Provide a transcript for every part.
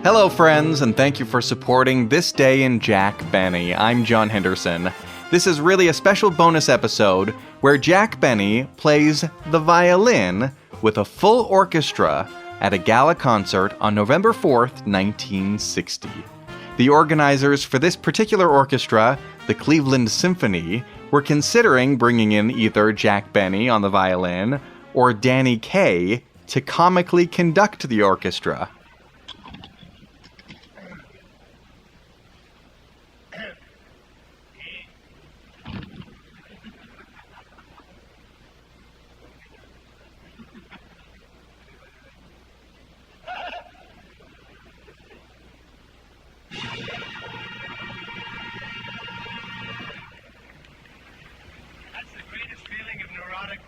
Hello, friends, and thank you for supporting This Day in Jack Benny. I'm John Henderson. This is really a special bonus episode where Jack Benny plays the violin with a full orchestra at a gala concert on November 4th, 1960. The organizers for this particular orchestra, the Cleveland Symphony, were considering bringing in either Jack Benny on the violin or Danny Kaye to comically conduct the orchestra.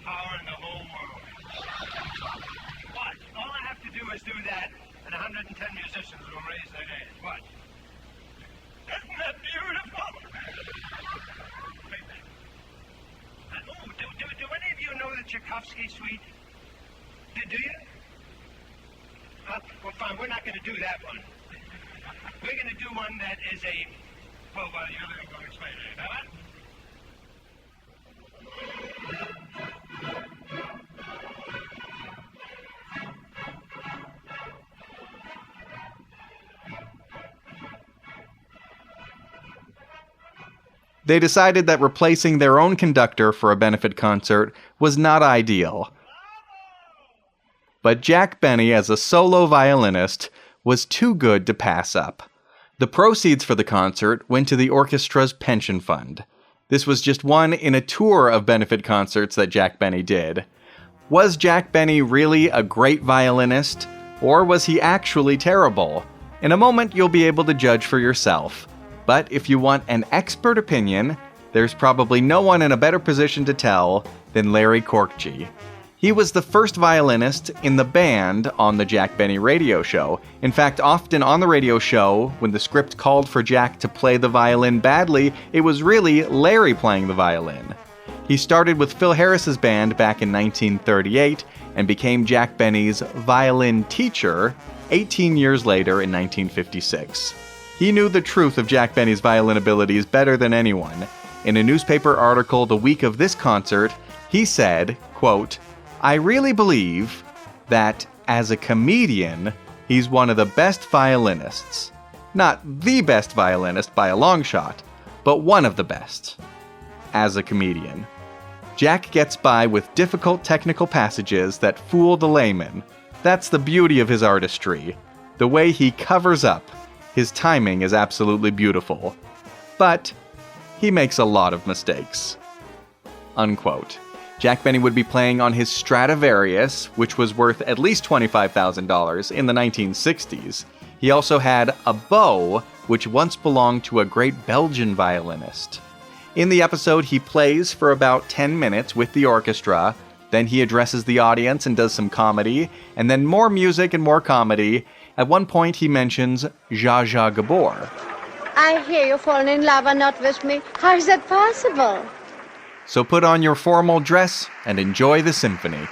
Power in the whole world. Watch. All I have to do is do that, and 110 musicians will raise their hands. Watch. Isn't that beautiful? Do any of you know the Tchaikovsky suite? Do you? Well, fine. We're not going to do that one. We're going to do one that is a... Well, you're going to explain it. All right? They decided that replacing their own conductor for a benefit concert was not ideal. But Jack Benny, as a solo violinist, was too good to pass up. The proceeds for the concert went to the orchestra's pension fund. This was just one in a tour of benefit concerts that Jack Benny did. Was Jack Benny really a great violinist, or was he actually terrible? In a moment, you'll be able to judge for yourself. But if you want an expert opinion, there's probably no one in a better position to tell than Larry Corkji. He was the first violinist in the band on the Jack Benny radio show. In fact, often on the radio show, when the script called for Jack to play the violin badly, it was really Larry playing the violin. He started with Phil Harris's band back in 1938 and became Jack Benny's violin teacher 18 years later in 1956. He knew the truth of Jack Benny's violin abilities better than anyone. In a newspaper article the week of this concert, he said, quote, "I really believe that, as a comedian, he's one of the best violinists. Not the best violinist by a long shot, but one of the best. As a comedian. Jack gets by with difficult technical passages that fool the layman. That's the beauty of his artistry. The way he covers up. His timing is absolutely beautiful. But he makes a lot of mistakes." Unquote. Jack Benny would be playing on his Stradivarius, which was worth at least $25,000 in the 1960s. He also had a bow, which once belonged to a great Belgian violinist. In the episode, he plays for about 10 minutes with the orchestra, then he addresses the audience and does some comedy, and then more music and more comedy. At one point, he mentions Zsa Zsa Gabor. I hear you're falling in love and not with me. How is that possible? So put on your formal dress and enjoy the symphony.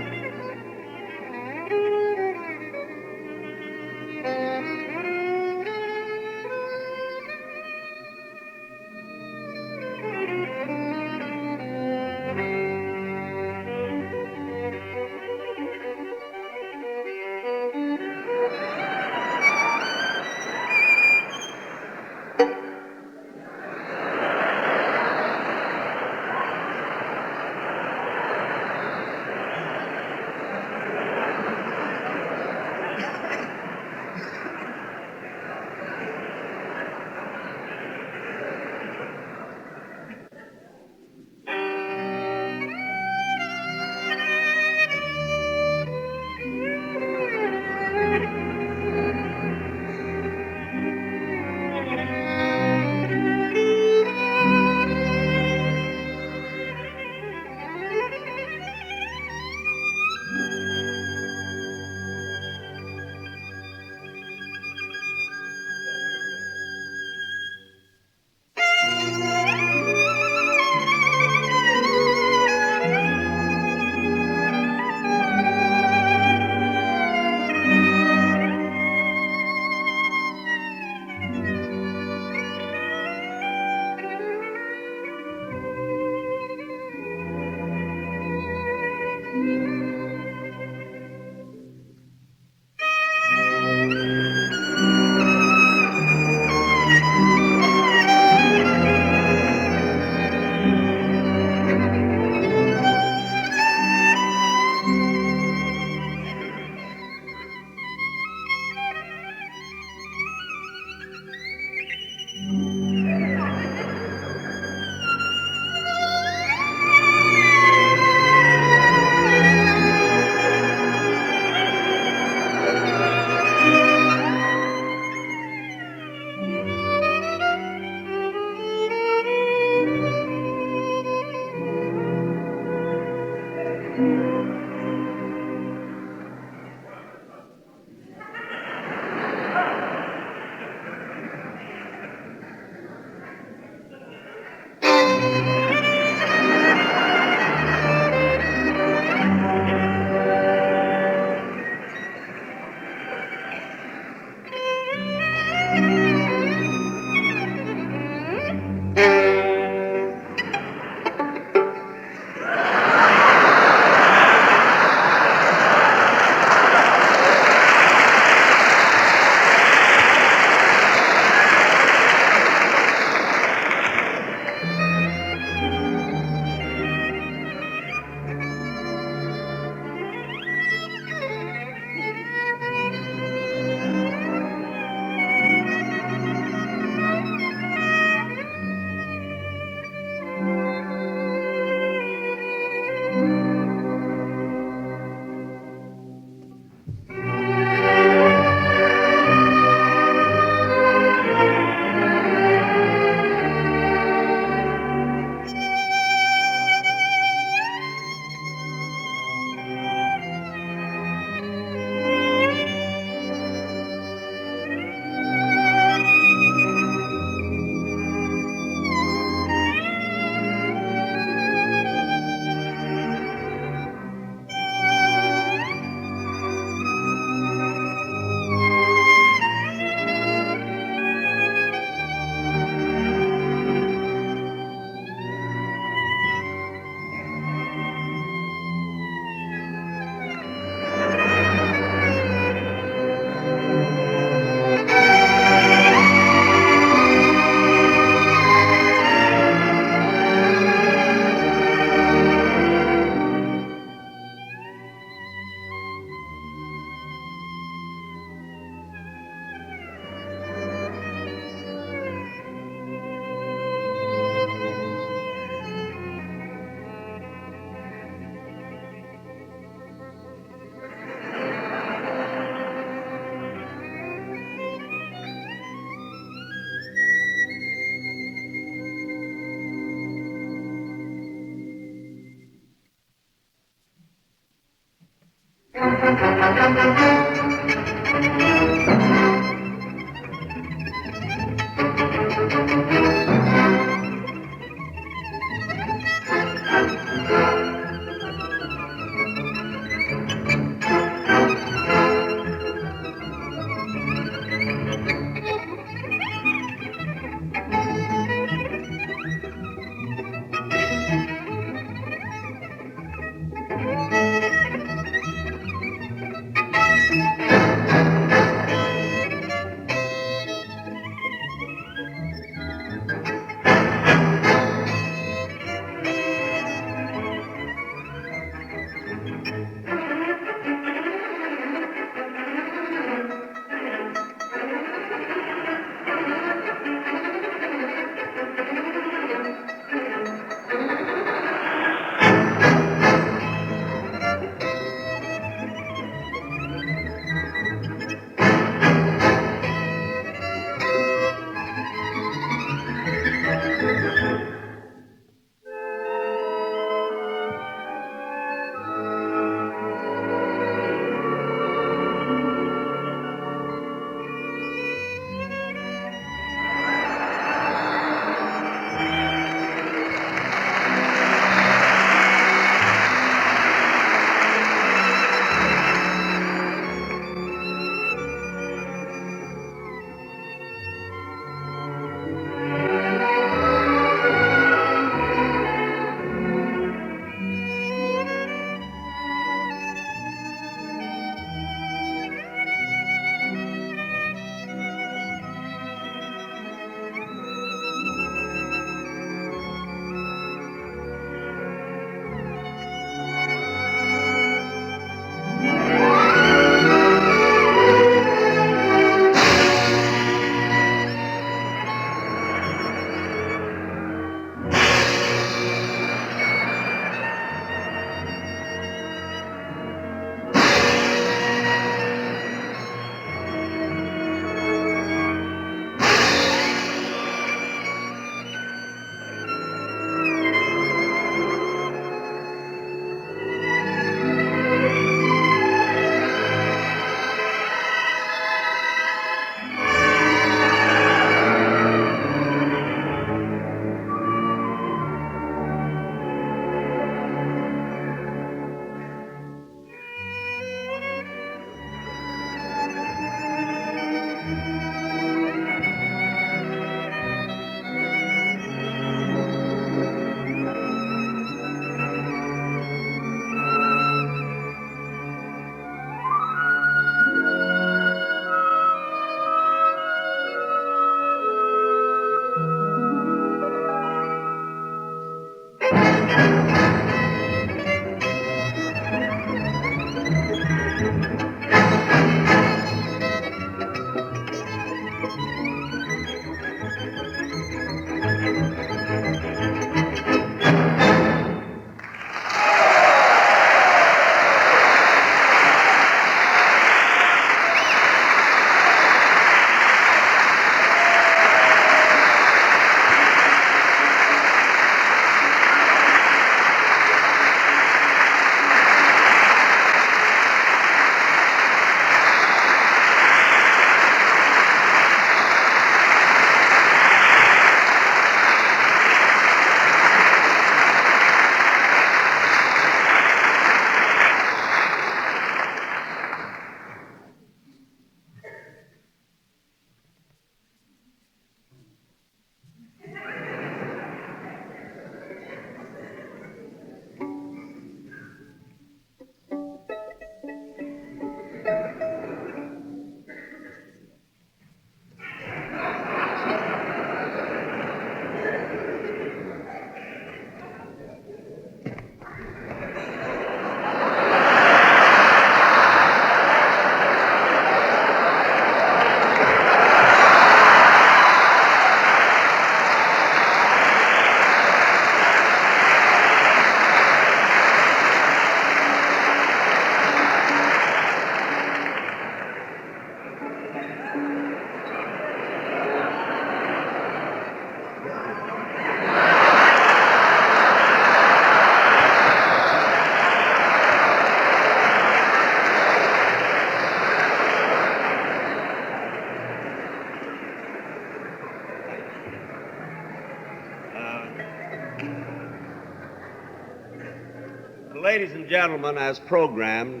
ladies and gentlemen, as programmed,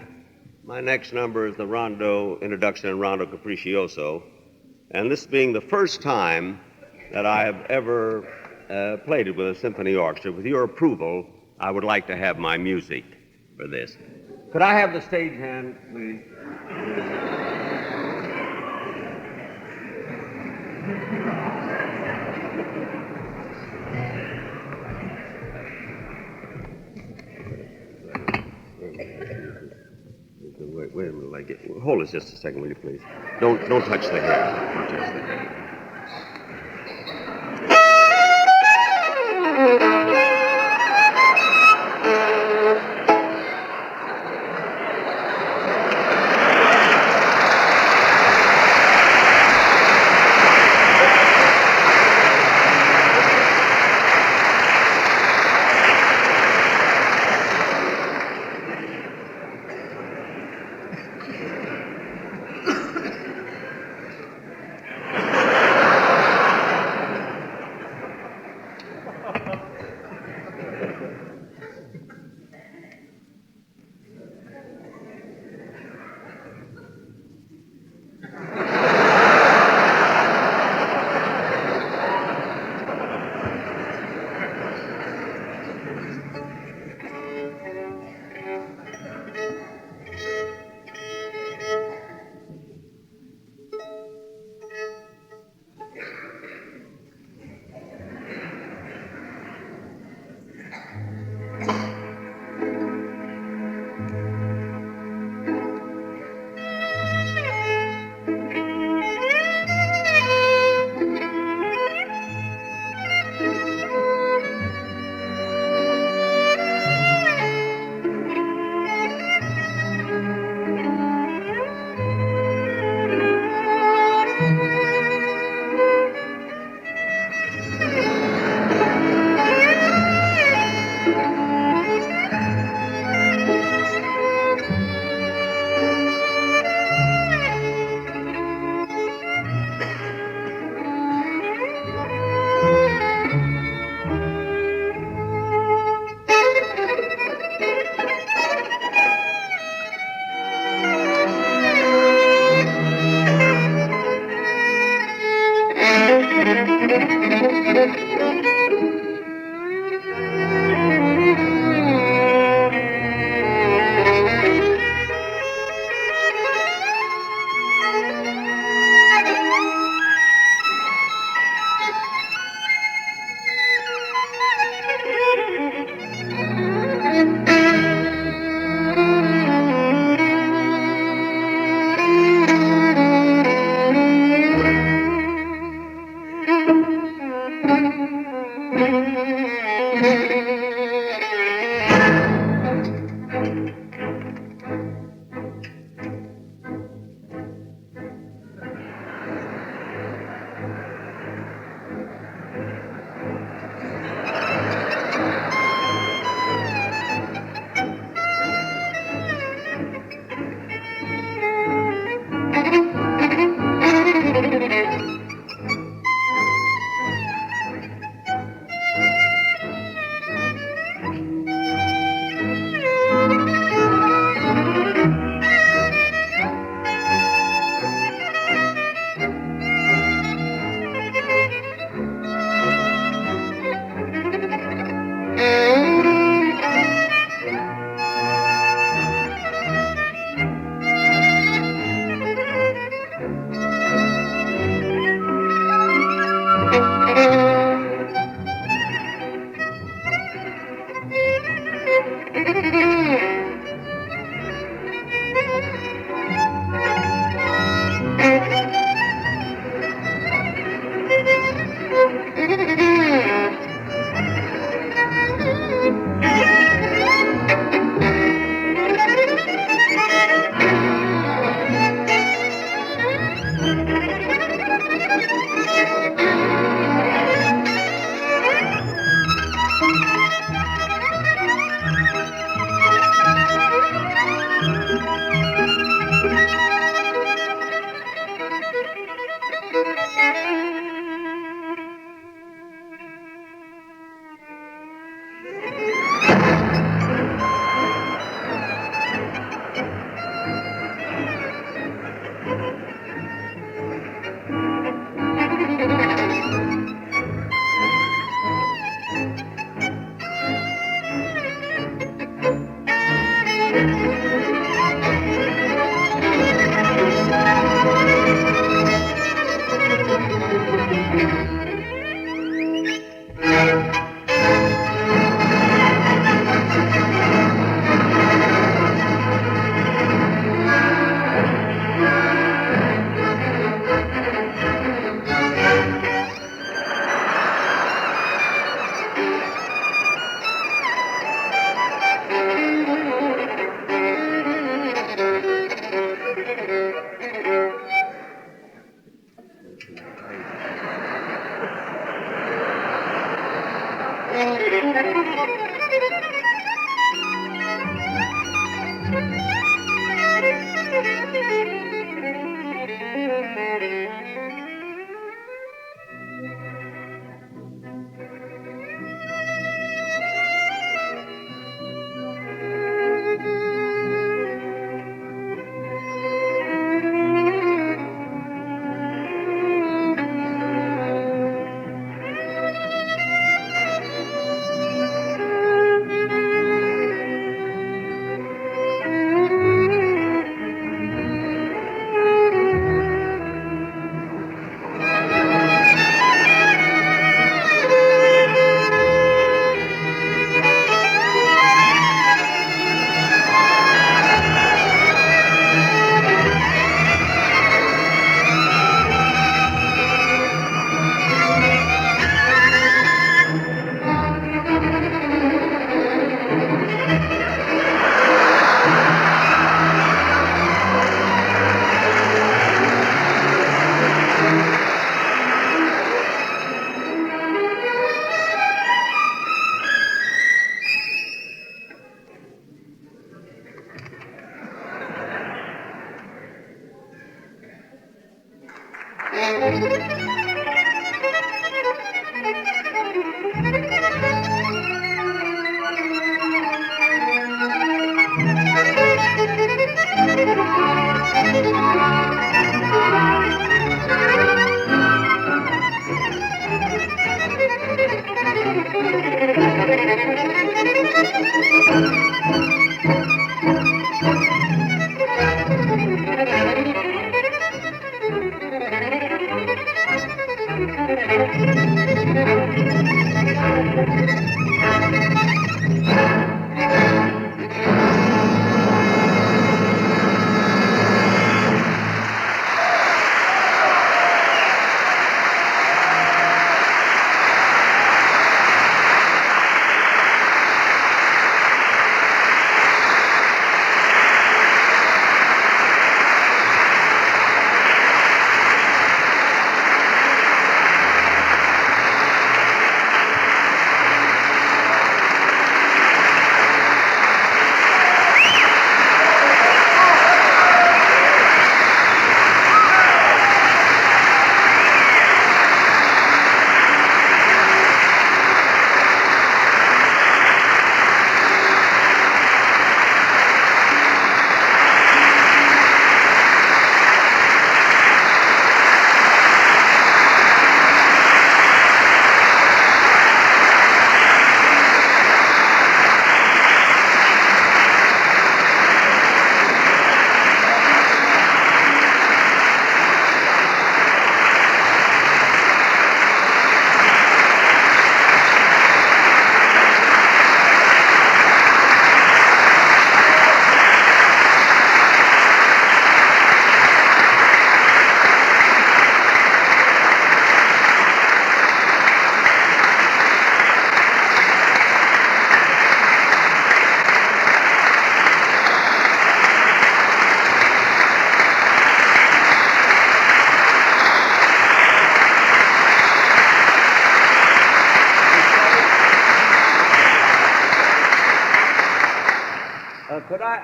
my next number is the Rondo Introduction and Rondo Capriccioso. And this being the first time that I have ever played it with a symphony orchestra, with your approval, I would like to have my music for this. Could I have the stage hand, please? Wait a minute, hold it just a second, will you please? Don't touch the hair. Don't touch the hair.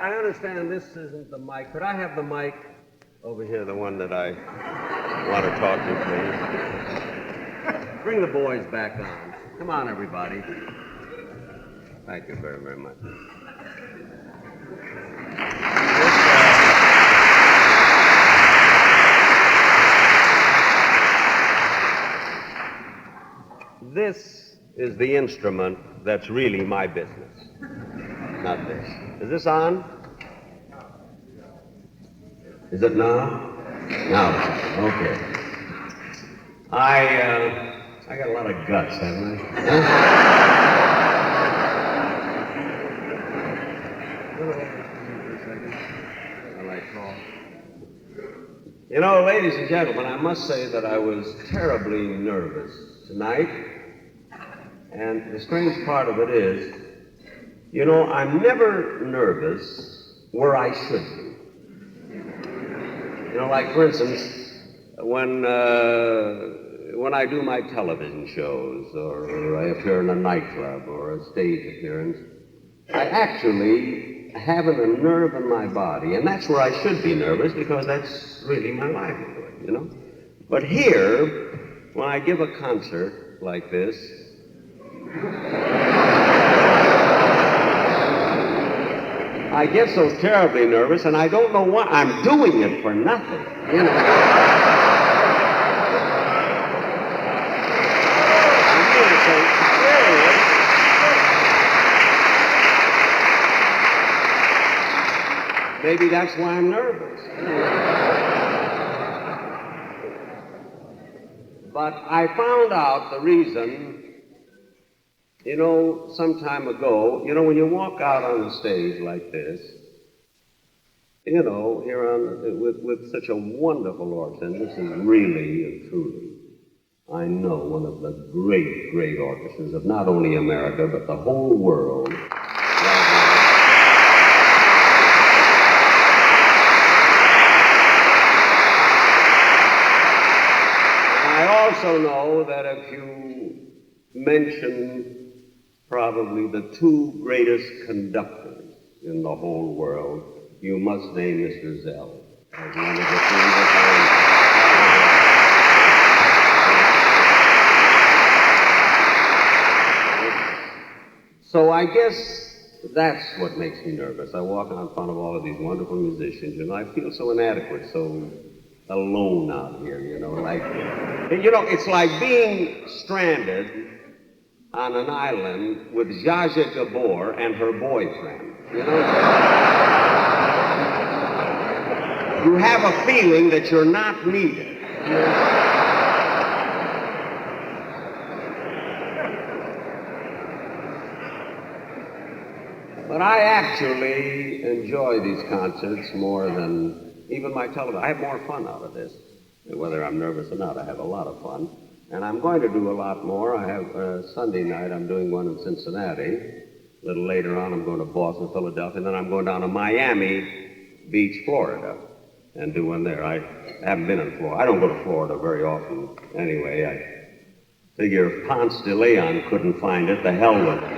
I understand this isn't the mic. Could I have the mic over here, the one that I want to talk to, please? Bring the boys back on. Come on, everybody. Thank you very, very much. This is the instrument that's really my business, not this. Is this on? Is it now? Now, okay. I got a lot of guts, haven't I? You know, ladies and gentlemen, I must say that I was terribly nervous tonight. And the strange part of it is, you know, I'm never nervous where I should be. You know, like, for instance, when I do my television shows, or I appear in a nightclub, or a stage appearance, I actually haven't a nerve in my body, and that's where I should be nervous, because that's really my livelihood, you know? But here, when I give a concert like this, I get so terribly nervous, and I don't know why. I'm doing it for nothing, you know. I'm doing it so serious. Maybe that's why I'm nervous. But I found out the reason. You know, some time ago, you know, when you walk out on the stage like this, you know, here on with such a wonderful orchestra, and this is really and truly, I know, one of the great, great orchestras of not only America, but the whole world. I also know that if you mention probably the two greatest conductors in the whole world, you must name Mr. Zell as one of the three that So I guess that's what makes me nervous. I walk out in front of all of these wonderful musicians, and I feel so inadequate, so alone out here, it's like being stranded on an island with Zsa Zsa Gabor and her boyfriend, You have a feeling that you're not needed. But I actually enjoy these concerts more than even my television. I have more fun out of this. Whether I'm nervous or not, I have a lot of fun. And I'm going to do a lot more. I have Sunday night, I'm doing one in Cincinnati. A little later on, I'm going to Boston, Philadelphia, and then I'm going down to Miami Beach, Florida, and do one there. I haven't been in Florida. I don't go to Florida very often anyway. I figure if Ponce de Leon couldn't find it, the hell with it.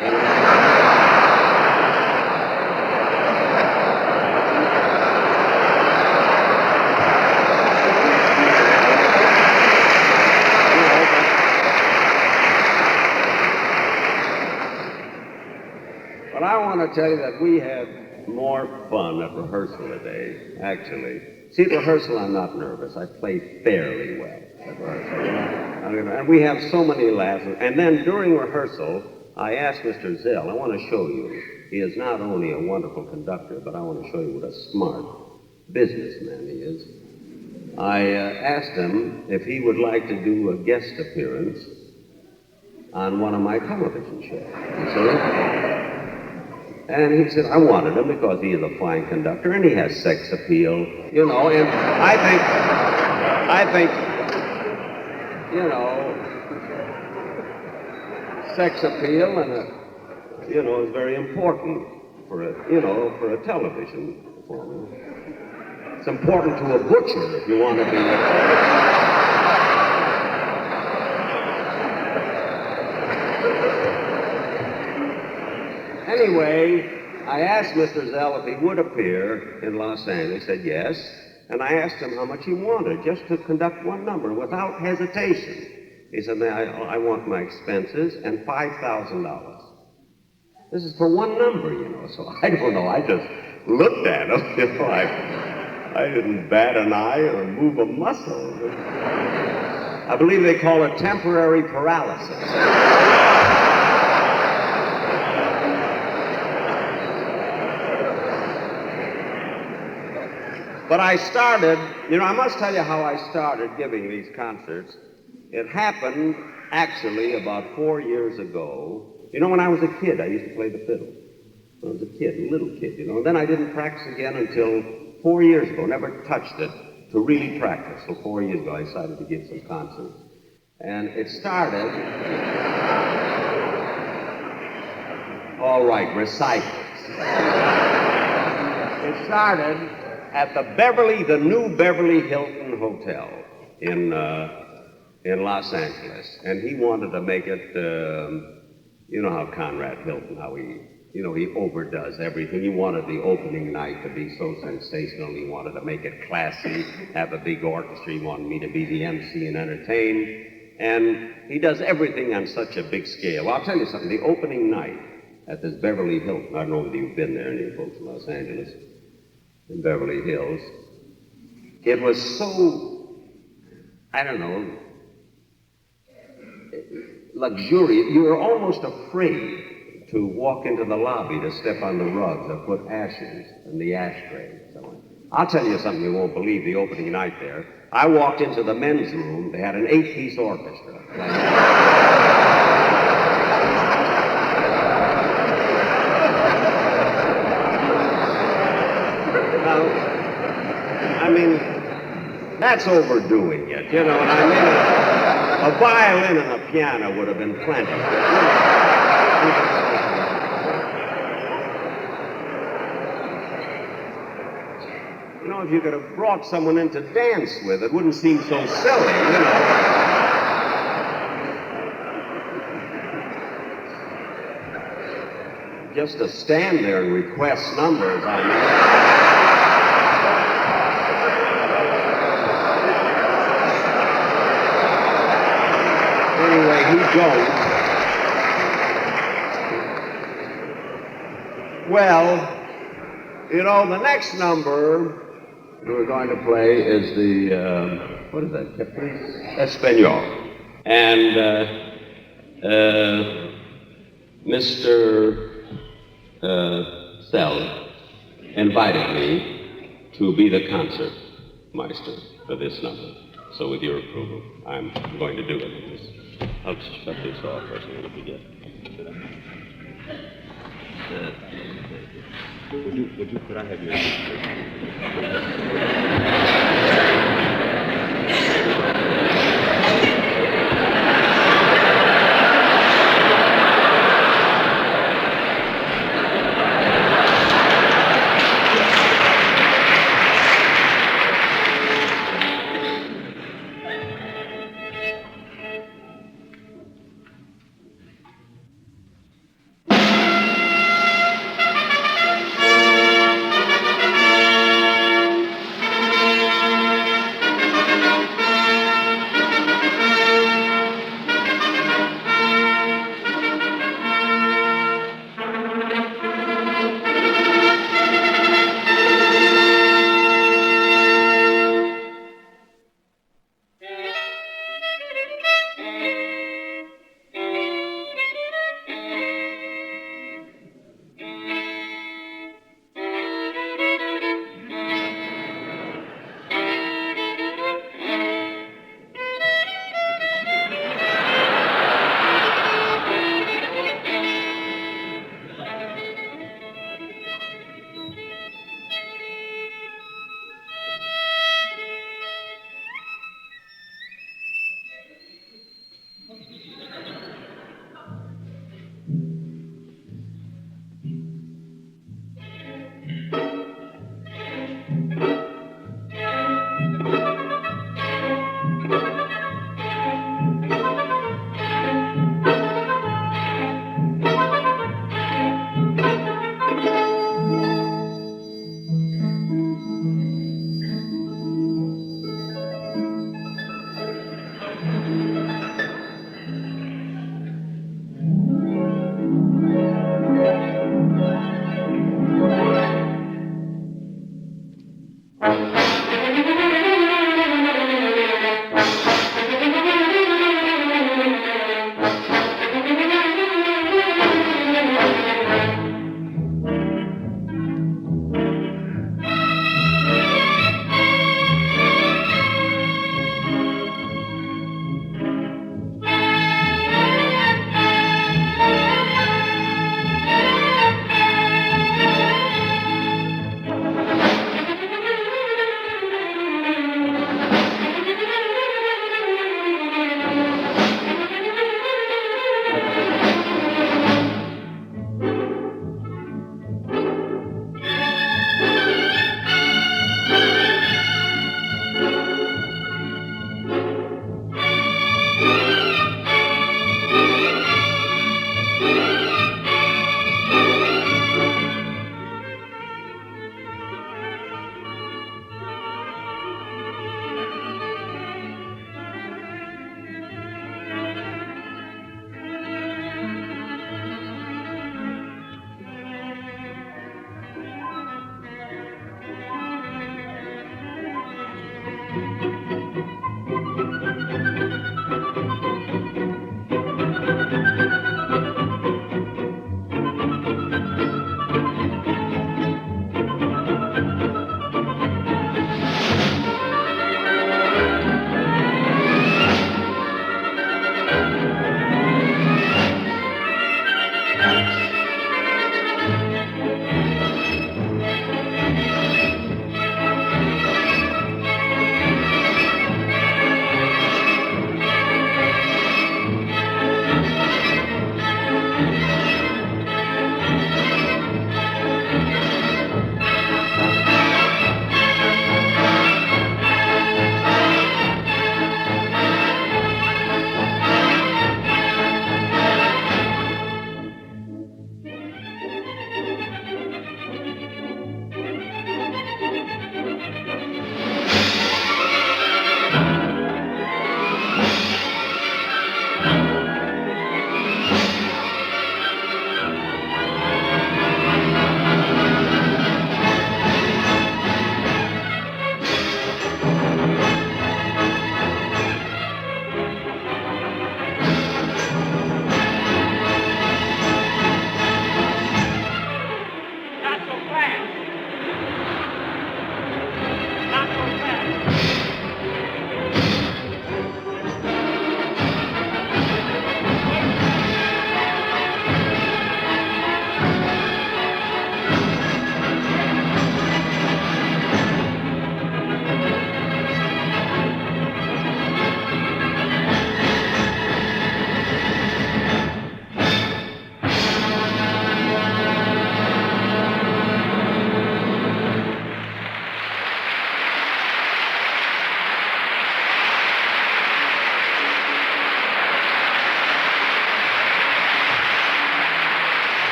But I want to tell you that we had more fun at rehearsal today, actually. See, at rehearsal, I'm not nervous. I play fairly well at rehearsal. And we have so many laughs. And then during rehearsal, I asked Mr. Zell, I want to show you, he is not only a wonderful conductor, but I want to show you what a smart businessman he is. I asked him if he would like to do a guest appearance on one of my television shows. And he said, I wanted him because he is a fine conductor and he has sex appeal, and I think, sex appeal and, is very important for a television performance. It's important to a butcher if you want to be Anyway, I asked Mr. Zell if he would appear in Los Angeles. He said yes. And I asked him how much he wanted just to conduct one number without hesitation. He said, I want my expenses and $5,000. This is for one number, so I don't know. I just looked at him, I didn't bat an eye or move a muscle. I believe they call it temporary paralysis. But I started, I must tell you how I started giving these concerts. It happened actually about 4 years ago. When I was a kid, I used to play the fiddle. When I was a kid, a little kid, And then I didn't practice again until 4 years ago. Never touched it to really practice. So 4 years ago, I decided to give some concerts. And it started, all right, recitals. It started at the new Beverly Hilton Hotel in Los Angeles. And he wanted to make it, how Conrad Hilton, how he overdoes everything. He wanted the opening night to be so sensational. He wanted to make it classy, have a big orchestra. He wanted me to be the MC and entertain. And he does everything on such a big scale. Well, I'll tell you something. The opening night at this Beverly Hilton, I don't know whether you've been there, any folks in Los Angeles, in Beverly Hills. It was so, luxurious. You were almost afraid to walk into the lobby to step on the rugs or put ashes in the ashtray. I'll tell you something you won't believe the opening night there. I walked into the men's room. They had an 8-piece orchestra. That's overdoing it, and a violin and a piano would have been plenty. If you could have brought someone in to dance with, it wouldn't seem so silly, Just to stand there and request numbers, Anyway, he goes. Well, you know, the next number we're going to play is the, what is that, Caprice Espanol. And Mr. Sell invited me to be the concert maestro for this number. So with your approval, I'm going to do it. I'll shut this off first and we'll begin. Could I have your...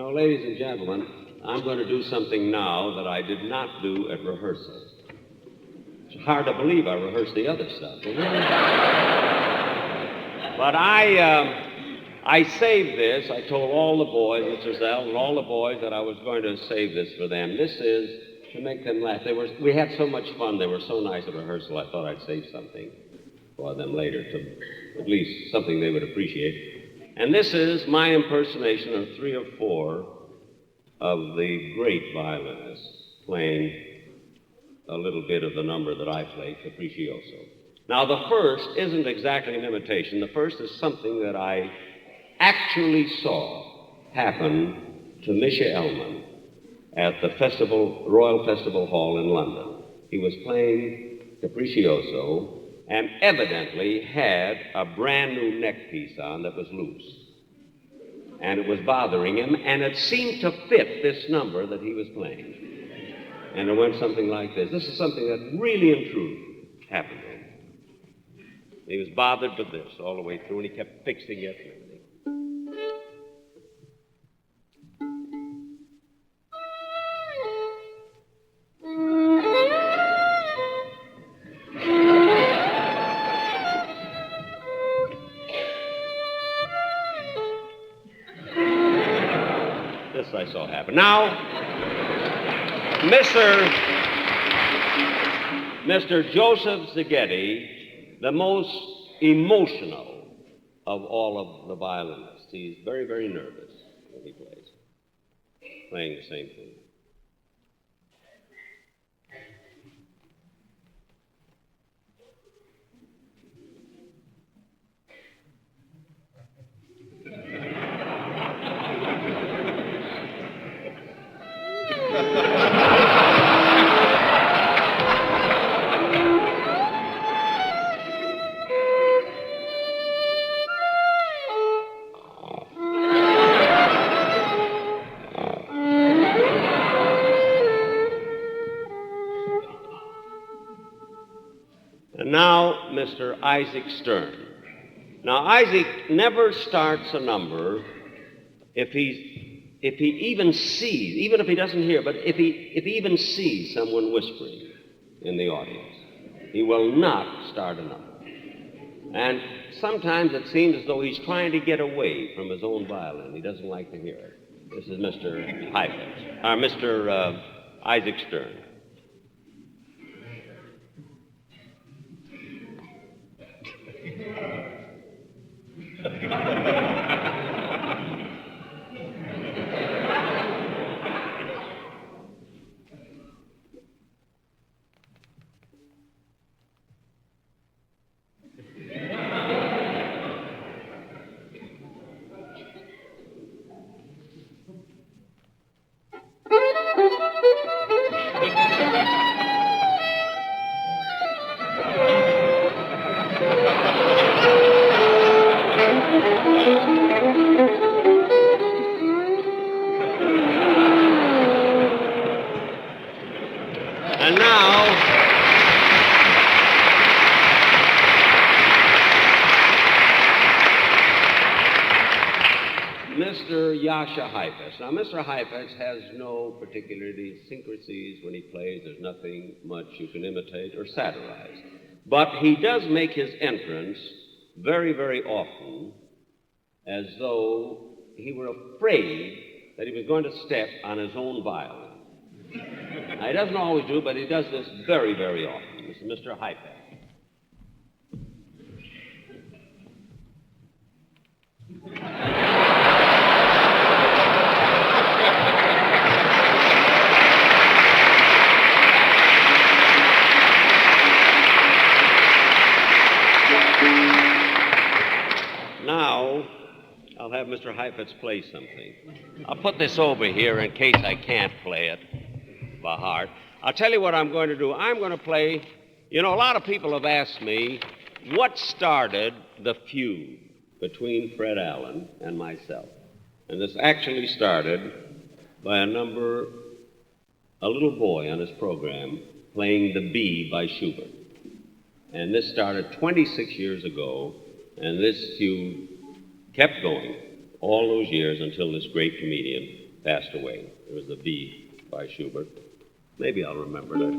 You know, ladies and gentlemen, I'm going to do something now that I did not do at rehearsal. It's hard to believe I rehearsed the other stuff, isn't it? But I saved this. I told all the boys, Mr. Zell, and all the boys that I was going to save this for them. This is to make them laugh. We had so much fun. They were so nice at rehearsal. I thought I'd save something for them later, to at least something they would appreciate. And this is my impersonation of 3 or 4 of the great violinists playing a little bit of the number that I play, Capriccioso. Now, the first isn't exactly an imitation. The first is something that I actually saw happen to Misha Elman at the Royal Festival Hall in London. He was playing Capriccioso and evidently had a brand new neck piece on that was loose. And it was bothering him, and it seemed to fit this number that he was playing. And it went something like this. This is something that really and truly happened to him. He was bothered with this all the way through, and he kept fixing it and everything. This I saw happen. Now, Mr. Joseph Szigeti, the most emotional of all of the violinists. He's very, very nervous when he plays, playing the same thing. And now, Mr. Isaac Stern. Now, Isaac never starts a number if he even sees, even if he doesn't hear, but if he even sees someone whispering in the audience, he will not start a number. And sometimes it seems as though he's trying to get away from his own violin. He doesn't like to hear it. This is Mr. Mr. Isaac Stern. And now, Mr. Jascha Heifetz. Now, Mr. Heifetz has no particular idiosyncrasies when he plays. There's nothing much you can imitate or satirize. But he does make his entrance very, very often as though he were afraid that he was going to step on his own violin. Now, he doesn't always do, but he does this very, very often. This is Mr. Heifetz. Now, I'll have Mr. Heifetz play something. I'll put this over here in case I can't play it by heart. I'll tell you what I'm going to do. I'm going to play, a lot of people have asked me what started the feud between Fred Allen and myself. And this actually started by a little boy on his program playing the Bee by Schubert. And this started 26 years ago, and this feud kept going all those years until this great comedian passed away. There was the V by Schubert. Maybe I'll remember that.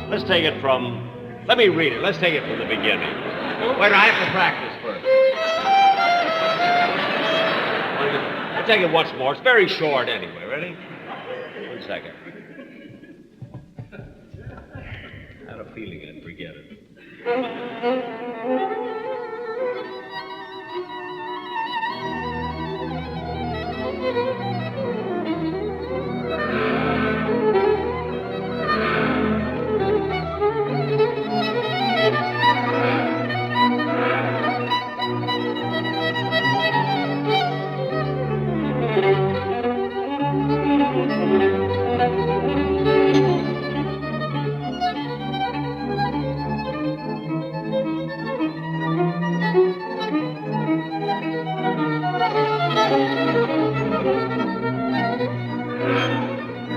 Let's take it from, let me read it. Let's take it from the beginning. Wait, I have to practice first. I'll take it once more. It's very short anyway. Ready? 1 second. I had a feeling I'd forget it.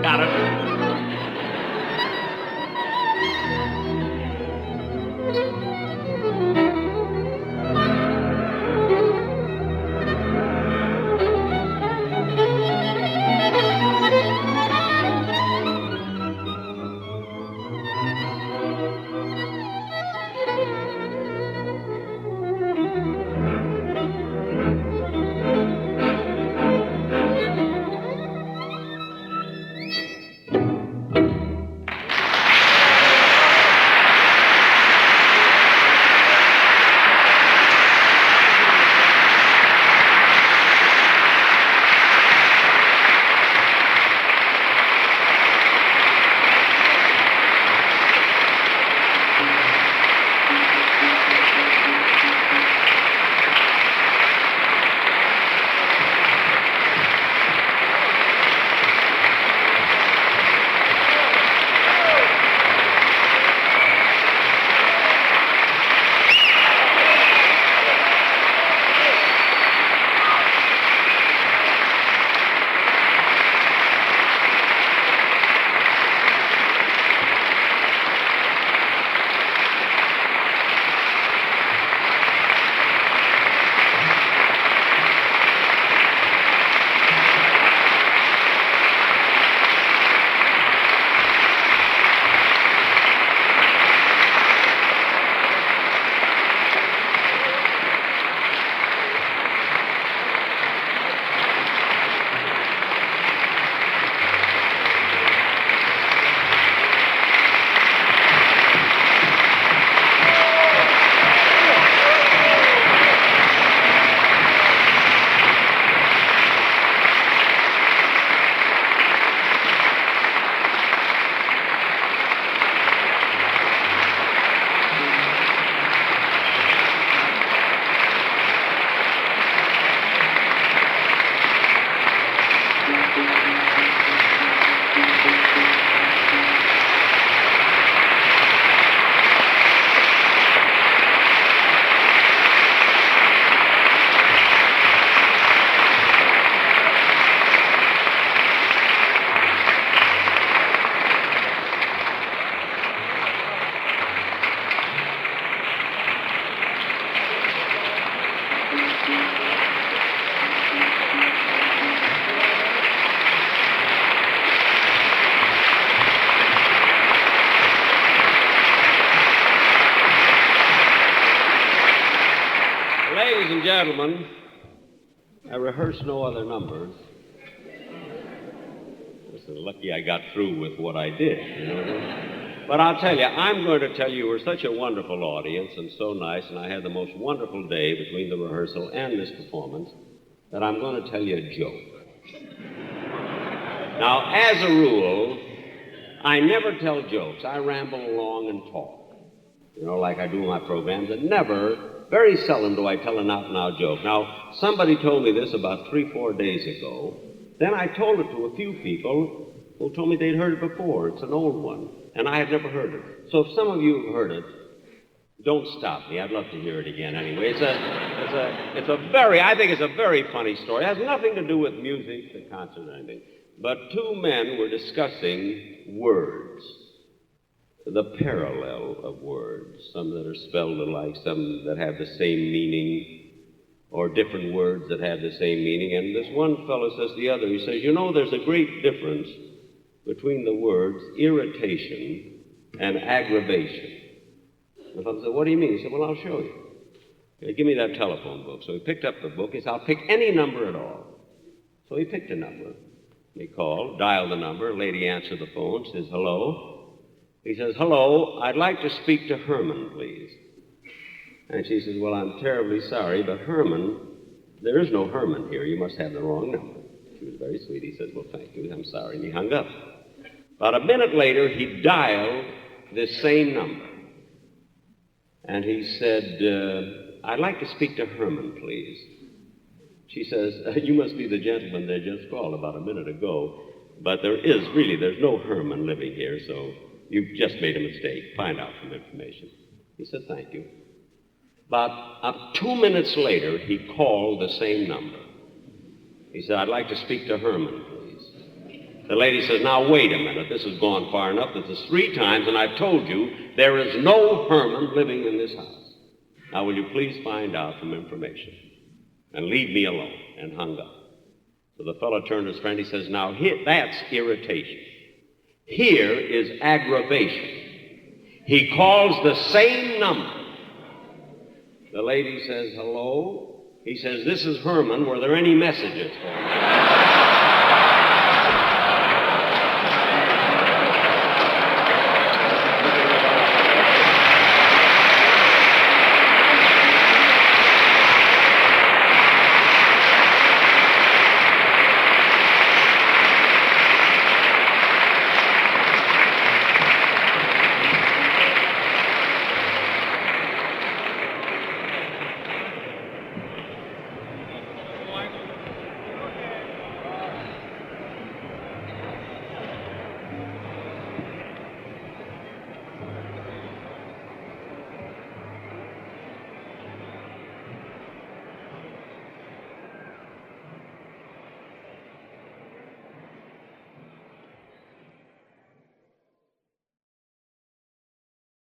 Got it. Ladies and gentlemen, I rehearsed no other numbers. It's lucky I got through with what I did, you know. But I'll tell you, I'm going to tell you, we're such a wonderful audience and so nice, and I had the most wonderful day between the rehearsal and this performance, that I'm going to tell you a joke. Now, as a rule, I never tell jokes. I ramble along and talk, like I do in my programs, and very seldom do I tell an out-and-out joke. Now, somebody told me this about 3-4 days ago. Then I told it to a few people who told me they'd heard it before. It's an old one, and I had never heard it. So if some of you have heard it, don't stop me. I'd love to hear it again anyway. I think it's a very funny story. It has nothing to do with music, the concert, or anything. But two men were discussing words, the parallel of words, some that are spelled alike, some that have the same meaning, or different words that have the same meaning. And this one fellow says to the other, he says, there's a great difference between the words irritation and aggravation. The fellow said, what do you mean? He said, well, I'll show you. Okay, give me that telephone book. So he picked up the book. He said, I'll pick any number at all. So he picked a number. He called, dialed the number. A lady answered the phone, says, hello. He says, hello, I'd like to speak to Herman, please. And she says, well, I'm terribly sorry, but Herman, there is no Herman here. You must have the wrong number. She was very sweet. He says, well, thank you. I'm sorry. And he hung up. About a minute later, he dialed this same number. And he said, I'd like to speak to Herman, please. She says, you must be the gentleman they just called about a minute ago, but there's no Herman living here, so you've just made a mistake. Find out some information. He said, thank you. About 2 minutes later, he called the same number. He said, I'd like to speak to Herman, please. The lady says, now wait a minute. This has gone far enough. This is 3 times, and I've told you there is no Herman living in this house. Now, will you please find out some information and leave me alone? And hung up. So the fellow turned to his friend. He says, now, that's irritation. Here is aggravation. He calls the same number. The lady says, hello. He says, this is Herman. Were there any messages for me?